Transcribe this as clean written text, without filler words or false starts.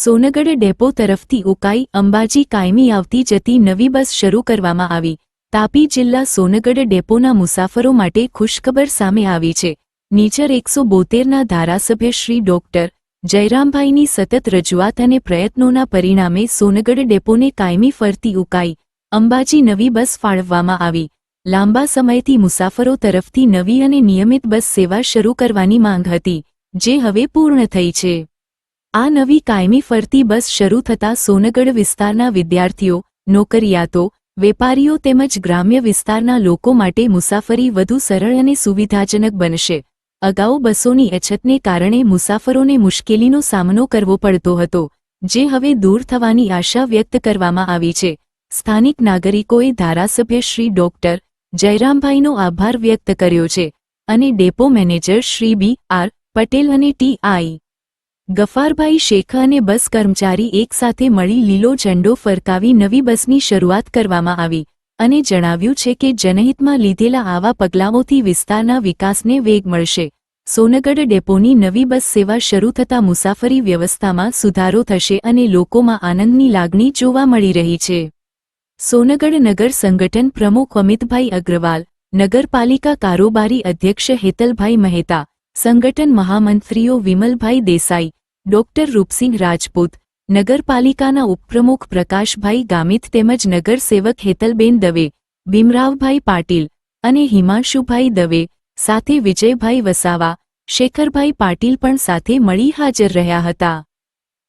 Songadh depot તરફથી ઉકાઈ અંબાજી કાયમી આવતી જતી નવી બસ શરૂ કરવામાં આવી। તાપી જિલ્લા સોનગઢ ડેપોના મુસાફરો માટે ખુશખબર સામે આવી છે। નીચર 172ના ધારાસભ્ય શ્રી ડોક્ટર જયરામભાઈની સતત રજૂઆત અને પ્રયત્નોના પરિણામે સોનગઢ ડેપોને કાયમી ફરતી ઉકાઈ અંબાજી નવી બસ ફાળવવામાં આવી। લાંબા સમયથી મુસાફરો તરફથી નવી અને નિયમિત બસ સેવા શરૂ કરવાની માંગ હતી, જે હવે પૂર્ણ થઈ છે। આ નવી કાયમી ફરતી બસ શરૂ થતાં સોનગઢ વિસ્તારના વિદ્યાર્થીઓ, નોકરિયાતો, વેપારીઓ તેમજ ગ્રામ્ય વિસ્તારના લોકો માટે મુસાફરી વધુ સરળ અને સુવિધાજનક બનશે। અગાઉ બસોની અછતને કારણે મુસાફરોને મુશ્કેલીનો સામનો કરવો પડતો હતો, જે હવે દૂર થવાની આશા વ્યક્ત કરવામાં આવી છે। સ્થાનિક નાગરિકોએ ધારાસભ્ય શ્રી ડોક્ટર જયરામભાઈનો આભાર વ્યક્ત કર્યો છે અને ડેપો મેનેજર શ્રી બી.આર. પટેલ અને ટી.આઈ. ગફારભાઈ શેખ અને બસ કર્મચારી એકસાથે મળી લીલો ઝંડો ફરકાવી નવી બસની શરૂઆત કરવામાં આવી અને જણાવ્યું છે કે જનહિતમાં લીધેલા આવા પગલાંઓથી વિસ્તારના વિકાસને વેગ મળશે। સોનગઢ ડેપોની નવી બસ સેવા શરૂ થતાં મુસાફરી વ્યવસ્થામાં સુધારો થશે અને લોકોમાં આનંદની લાગણી જોવા મળી રહી છે। સોનગઢ નગર સંગઠન પ્રમુખ અમિતભાઈ અગ્રવાલ, નગરપાલિકા કારોબારી અધ્યક્ષ હેતલભાઈ મહેતા, સંગઠન મહામંત્રીઓ વિમલભાઈ દેસાઈ, ડોક્ટર રૂપસિંહ રાજપૂત, નગરપાલિકાના ઉપપ્રમુખ પ્રકાશભાઈ ગામિત તેમજ નગરસેવક હેતલબેન દવે, ભીમરાવભાઈ પાટીલ અને હિમાંશુભાઈ દવે સાથે વિજયભાઈ વસાવા, શેખરભાઈ પાટીલ પણ સાથે મળી હાજર રહ્યા હતા।